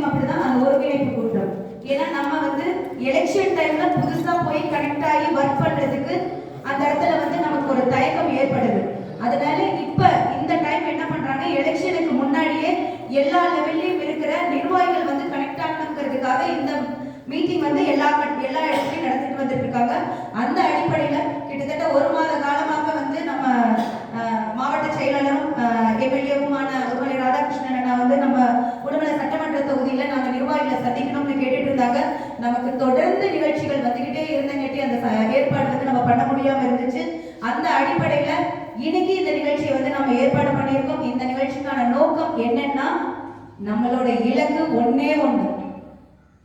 மீட்டிங்கும் அப்படிதான், அந்த ஒருங்கிணைப்பு கூட்டம். ஏன்னா நம்ம வந்து எலெக்ஷன் டைம்ல புதுசா போய் கனெக்ட் ஆகி ஒர்க் பண்றதுக்கு அந்த இடத்துல வந்து நமக்கு ஒரு தயக்கம் ஏற்படுது. அதனால இப்ப இந்த டைம் என்ன பண்றாங்க, எலெக்ஷனுக்கு முன்னாடியே எல்லா லெவல்லையும் இருக்கிற நிர்வாகிகள் வந்து கனெக்ட் ஆகணுங்கிறதுக்காக இந்த மீட்டிங் வந்து எல்லா இடத்துலையும் நடத்திட்டு வந்துட்டு இருக்காங்க. அந்த அடிப்படையில கிட்டத்தட்ட ஒரு மாத காலமாக வந்து நம்ம மாவட்ட செயலாளரும் எம்எல்ஏவுமான உடுமலை ராதாகிருஷ்ணன் அண்ணா வந்து நம்ம உடுமலை சட்டமன்ற தொகுதியில நாங்க நிர்வாகிகளை சந்திக்கணும்னு கேட்டுட்டு இருந்தாங்க. நமக்கு தொடர்ந்து நிகழ்ச்சிகள் வந்துகிட்டே இருந்தங்காட்டி அந்த ஏற்பாடு வந்து நம்ம பண்ண முடியாம இருந்துச்சு. அந்த அடிப்படையில இன்னைக்கு இந்த நிகழ்ச்சியை வந்து நம்ம ஏற்பாடு பண்ணியிருக்கோம். இந்த நிகழ்ச்சிக்கான நோக்கம் என்னன்னா, நம்மளோட இலக்கு ஒன்னே ஒண்ணு,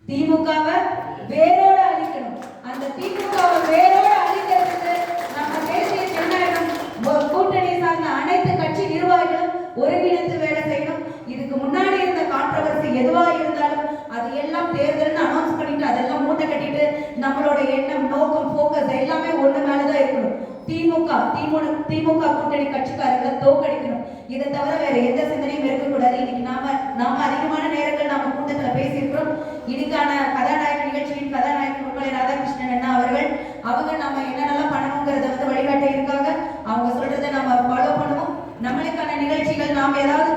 திமுகவை வேரோட அழிக்கணும். அந்த திமுகவை வேரோட அழிக்கிறதுக்கு நம்ம தேசிய ஜனநாயகம் கூட்டணி சார்ந்த அனைத்து கட்சி நிர்வாகிகளும் ஒருங்கிணைந்து வேலை செய்யணும். இதுக்கு முன்னாடி இருந்த கான்ட்ரவர்சி எதுவா இருந்தாலும் அது எல்லாம் தேர்தல்னு அனௌன்ஸ் பண்ணிட்டு அதெல்லாம் மூட்டை கட்டிட்டு நம்மளோட எண்ணம், நோக்கம், போக்கஸ் எல்லாமே ஒண்ணு மேலதான் இருக்கணும். திமுக கூட்டணி கட்சிக்காரர்களை தோக்கடிக்கணும். இதை தவிர வேற எந்த சிந்தனையும் இருக்கக்கூடாது. இன்னைக்கு நாம அதிகமான நேரங்கள் நாம கூட்டத்துல பேசியிருக்கிறோம். இதுக்கான கதாநாயக நிகழ்ச்சியின் கதாநாயகன் உடுமலை ராதாகிருஷ்ணன் அண்ணா அவர்கள் அவங்க நம்ம என்னென்னலாம் பண்ணணுங்கிறத வந்து வழிகாட்ட இருக்காங்க. அவங்க சொல்றதை நம்ம ஃபாலோ பண்ணுவோம். நம்மளுக்கான நிகழ்ச்சிகள் நாம ஏதாவது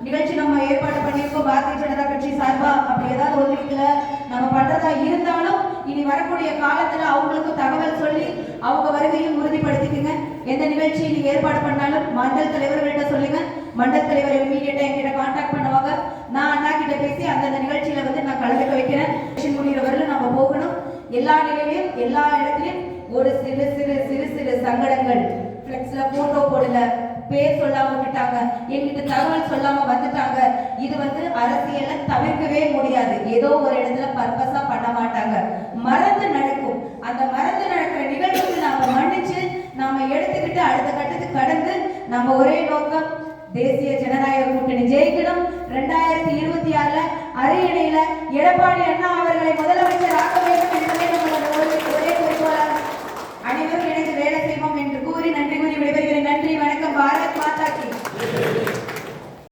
நிகழ்ச்சி நம்ம ஏற்பாடு பண்ணியிருக்கோம் பாரதிய ஜனதா கட்சி சார்பா, அப்படி ஏதாவது ஒரு இடத்துல நம்ம பண்றதா இருந்தாலும் இனி வரக்கூடிய காலத்துல அவங்களுக்கு தகவல் சொல்லி அவங்க வருகையும் உறுதிப்படுத்திக்கங்க. எந்த நிகழ்ச்சி நீங்க ஏற்பாடு பண்ணாலும் மண்டல் தலைவர்கள்ட்ட சொல்லுங்க. மண்டல் தலைவர் இமீடியட்டா என்கிட்ட கான்டாக்ட் பண்ணுவாங்க. நான் அண்ணா கிட்ட பேசி அந்த நிகழ்ச்சியில வந்து நான் கலந்துக்க வைக்கிறேன். முடிகிற வரலும் நம்ம போகணும். எல்லா நிலையிலும் எல்லா இடத்துலயும் ஒரு சிறு சிறு சிறு சிறு சங்கடங்கள், பிளெக்ஸ்ல போட்டோ போடல, பேர் சொல்லாம விட்டாங்க, எங்கிட்ட தகவல் சொல்லாம வந்துட்டாங்க. இது வந்து அரசியலை தவிர்க்கவே முடியாது. ஏதோ ஒரு இடத்துல பர்பஸா பண்ண மாட்டாங்க, மறந்து நடக்கும். அந்த மறந்து நடக்கிற நிகழ்வுக்கு நாம மன்னிச்சு நாம எடுத்துக்கிட்டு அடுத்த கட்டத்துக்கு கடந்து நம்ம ஒரே நோக்கம், தேசிய ஜனநாயக கூட்டணி ஜெயிக்கணும். 2026 அரியணையில எடப்பாடி அண்ணா அவர்களை முதலமைச்சர் ஆக்க வேண்டும் என்பதை